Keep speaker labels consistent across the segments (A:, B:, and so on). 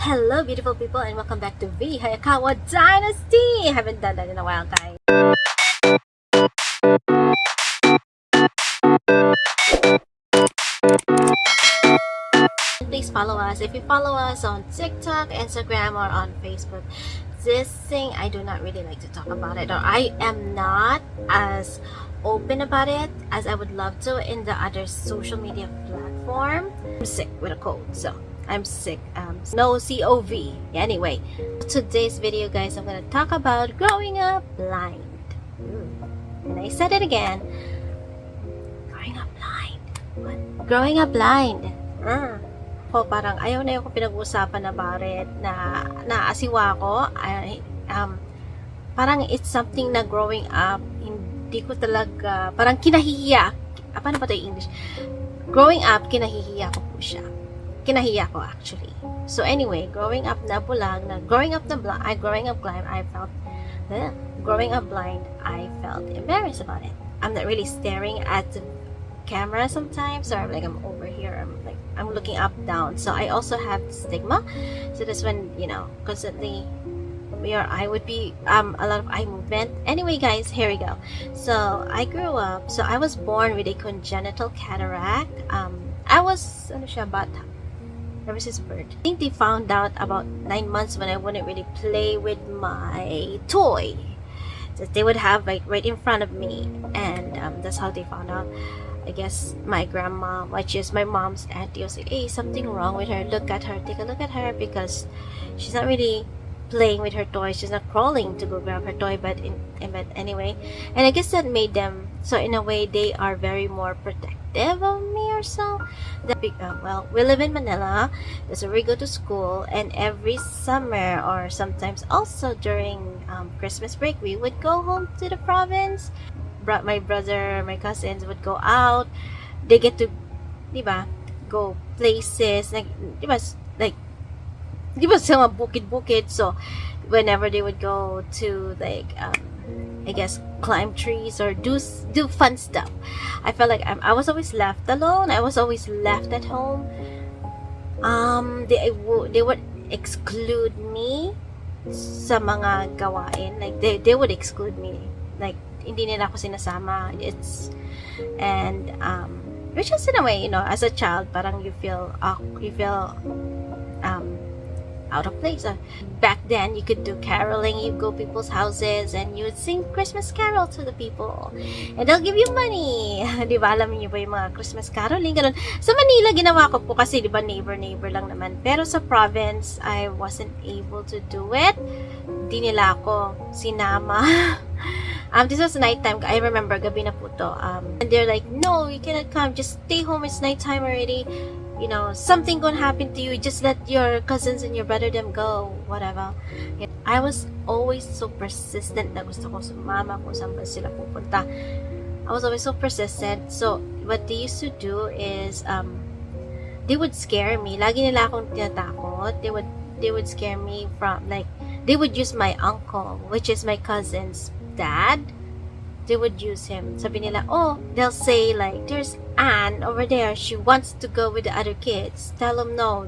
A: Hello, beautiful people, and welcome back to V.HAYAKAWA Dynasty! I haven't done that in a while, guys. Please follow us. If you follow us on TikTok, Instagram, or on Facebook, this thing I do not really like to talk about it, or I am not as open about it as I would love to in the other social media platform. I'm sick with a cold, so I'm sick. No COV. Anyway, today's video, guys, I'm gonna talk about growing up blind. And I said it again. Growing up blind. What? Growing up blind. Parang ayaw na yung pinag-uusapan about it na naasiwa ko. Parang it's something na growing up, hindi ko talaga, parang kinahihiya. Paano ba ito yung English? Growing up, kinahihiya ko po siya. Kinahiya ko actually. So anyway, growing up blind, I felt embarrassed about it. I'm not really staring at the camera sometimes, so I'm over here, I'm looking up down, so I also have stigma. So that's when, constantly your eye would be a lot of eye movement. Anyway, guys, here we go. So I grew up, so I was born with a congenital cataract. I was about ever since birth. I think they found out about 9 months when I wouldn't really play with my toy that they would have right in front of me, and that's how they found out. I guess my grandma, which is my mom's auntie, was like, hey, something wrong with her, look at her, take a look at her, because she's not really playing with her toy, she's not crawling to go grab her toy, but anyway, and I guess that made them, so in a way they are very more protective of me or so. Well, we live in Manila, so we go to school, and every summer or sometimes also during Christmas break, we would go home to the province. My brother, my cousins would go out. They get to, diba, go places, diba, sa mga bukid-bukid. So whenever they would go to I guess climb trees or do fun stuff, I felt like I was always left alone. I was always left at home. They would exclude me sa mga gawain. Like they would exclude me. Like hindi nila ako sinasama. And which is in a way, as a child, parang you feel out of place. Back then, you could do caroling. You go people's houses and you would sing Christmas carol to the people, and they'll give you money. Di ba? Alam niyo ba yung mga Christmas caroling? Ganun. Sa Manila, ginawa ko po kasi, di ba, neighbor lang naman. Pero sa province, I wasn't able to do it. Di nila ako sinama. This was nighttime. I remember, gabi na po to. And they're like, no, you cannot come. Just stay home. It's nighttime already. Something gonna happen to you. Just let your cousins and your brother them go. Whatever. I was always so persistent na gusto ko sumama kung saan ba sila pupunta. I was always so persistent. So, what they used to do is, they would scare me. Lagi nila akong tinatakot. They would scare me from, they would use my uncle, which is my cousin's dad. They would use him. Sabi nila, they'll say there's Anne over there, she wants to go with the other kids, tell him no,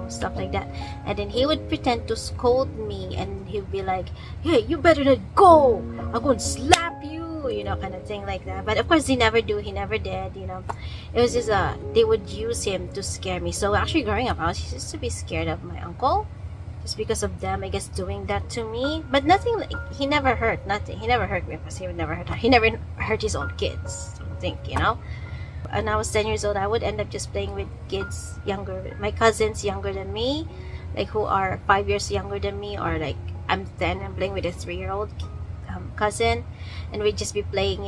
A: stuff like that. And then he would pretend to scold me, and he'd be like, hey, you better not go, I'm going to slap you, kind of thing like that. But of course he never did. It was just they would use him to scare me. So actually growing up, I was used to be scared of my uncle, just because of them, I guess, doing that to me. But nothing, he never hurt nothing. He never hurt me, because he never hurt his own kids, I think, And I was 10 years old, I would end up just playing with kids my cousins younger than me, who are 5 years younger than me, or I'm 10, I'm playing with a 3-year-old cousin, and we'd just be playing,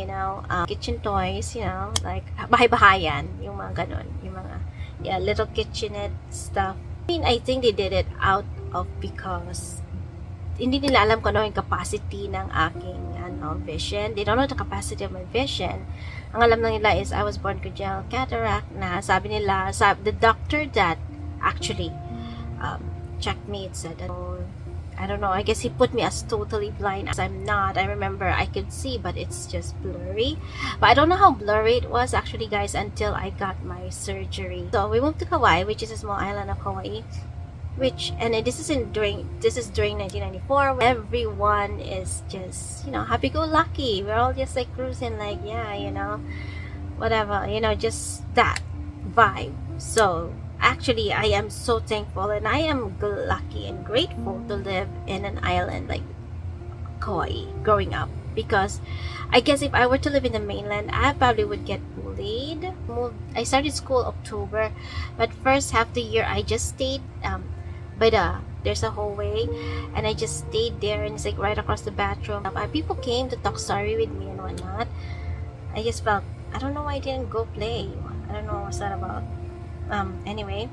A: kitchen toys, bahay-bahayan, yung mga ganon, yung mga, little kitchenette stuff. I think they did it out of because hindi nila alam kung ano yung capacity ng aking vision. They don't know the capacity of my vision. Ang alam lang nila is I was born congenital cataract, na sabi nila, the doctor that actually checked me, it said, I don't know, I guess he put me as totally blind, as I'm not. I remember I could see, but it's just blurry. But I don't know how blurry it was actually, guys, until I got my surgery. So we moved to Kauai, which is a small island of Hawaii. and this is during 1994. Everyone is just, happy-go-lucky. We're all just like cruising, like, yeah, whatever, just that vibe. So actually, I am so thankful, and I am lucky and grateful to live in an island like Kauai growing up, because I guess if I were to live in the mainland, I probably would get bullied. I started school October, but first half the year I just stayed by there's a hallway, and I just stayed there, and it's like right across the bathroom. People came to talk sorry with me and whatnot. I just felt, I don't know why I didn't go play. I don't know what's that about. Anyway,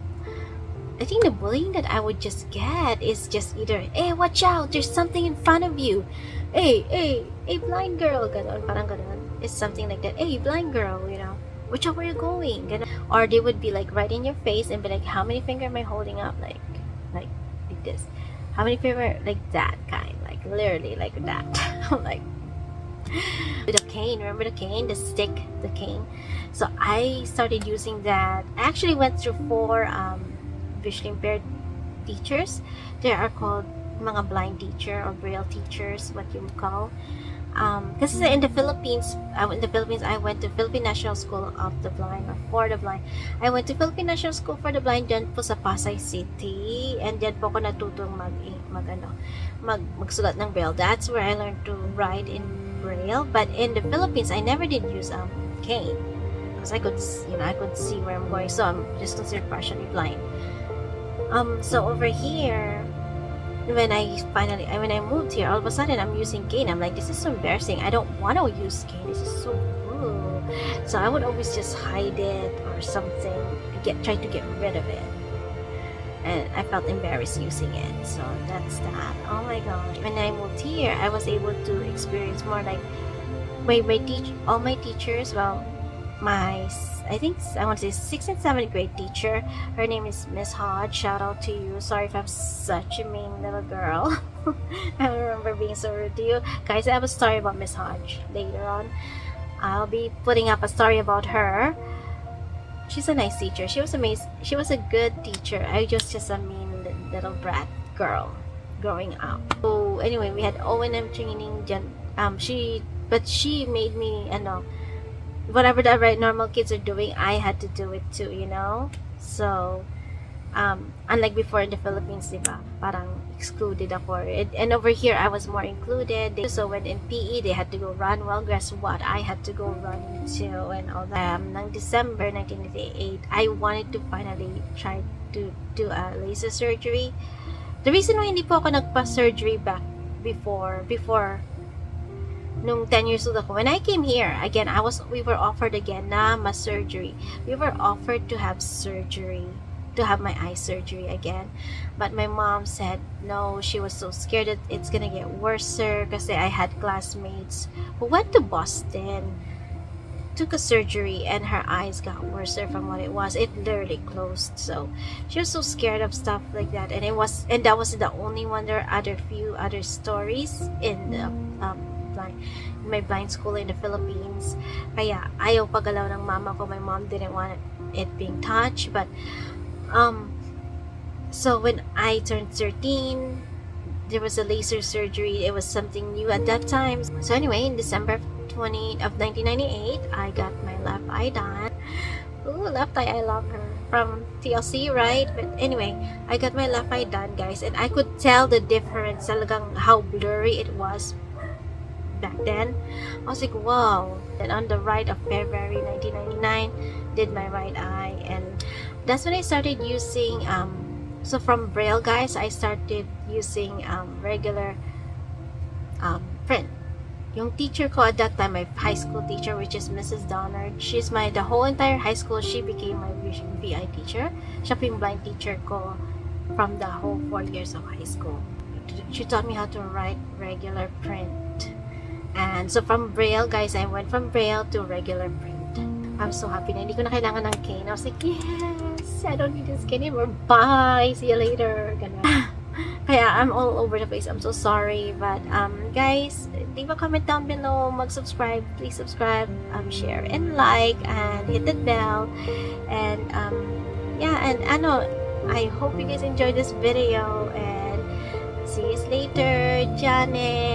A: I think the bullying that I would just get is just either, hey, watch out, there's something in front of you. Hey, blind girl. Ganon, parang ganon. It's something like that. Hey, blind girl, watch out where you're going. Ganon. Or they would be like right in your face and be like, how many finger am I holding up? Like this. How many finger? Like that kind. Like literally like that. Like, with a cane, remember the cane, the stick, the cane. So I started using that. I actually went through 4 visually impaired teachers. They are called mga blind teacher or braille teachers, what you call. Because in the Philippines, I went to Philippine National School of the Blind, or for the Blind. I went to Philippine National School for the Blind dyan po sa Pasay City, and dyan po ako natutong magsulat ng braille. That's where I learned to write in braille. But in the Philippines, I never did use cane, because I could see where I'm going, so I'm just considered partially blind. So over here, when I moved here, all of a sudden I'm using cane. I'm like, this is so embarrassing. I don't want to use cane. This is so cool. So I would always just hide it or something, try to get rid of it. And I felt embarrassed using it. So that's that. Oh my god. When I moved here, I was able to experience more like all my teachers, well, I think I want to say 6th and 7th grade teacher. Her name is Miss Hodge. Shout out to you. Sorry if I'm such a mean little girl. I remember being so rude to you. Guys, I have a story about Miss Hodge later on. I'll be putting up a story about her. She's a nice teacher. She was amazing. She was a good teacher. I was just a mean little brat girl growing up. So anyway, we had O&M training. She made me, whatever the right normal kids are doing, I had to do it too, So, unlike before in the Philippines, diba, parang excluded ako. And over here, I was more included. So when in PE, they had to go run. Well, guess what? I had to go run too, and all that. Ng December 1988, I wanted to finally try to do a laser surgery. The reason why hindi po ako nagpa-surgery back before nung 10 years old ako, when I came here, again, we were offered again na surgery. We were offered to have surgery, to have my eye surgery again. But my mom said no, she was so scared that it's gonna get worse, kasi I had classmates who went to Boston, took a surgery, and her eyes got worse from what it was. It literally closed. So she was so scared of stuff like that, and that was the only one. There are few other stories in the my blind school in the Philippines. Kaya ayaw pagalaw ng mama ko. My mom didn't want it being touched. But so when I turned 13, there was a laser surgery. It was something new at that time. So anyway, in December 1998, I got my left eye done. Ooh, left eye, I love her. From TLC, right? But anyway, I got my left eye done, guys, and I could tell the difference, talagang how blurry it was back then. I was like, wow. And on the right of February 1999, did my right eye, and that's when I started using so from braille, guys, I started using regular print. Yung teacher ko at that time, my high school teacher, which is Mrs. Donard, she's the whole entire high school, she became my VI teacher. Siya po yung blind teacher ko from the whole 4 years of high school. She taught me how to write regular print. And so from braille, guys, I went from braille to regular print. I'm so happy na hindi ko na kailangan ng cane. I was like, yes, I don't need this cane anymore. Bye, see you later. Ganun. Kaya I'm all over the place. I'm so sorry. But guys, leave a comment down below. Mag-subscribe. Please subscribe, share, and like, and hit the bell. And yeah, and I hope you guys enjoyed this video and see you later, Janet.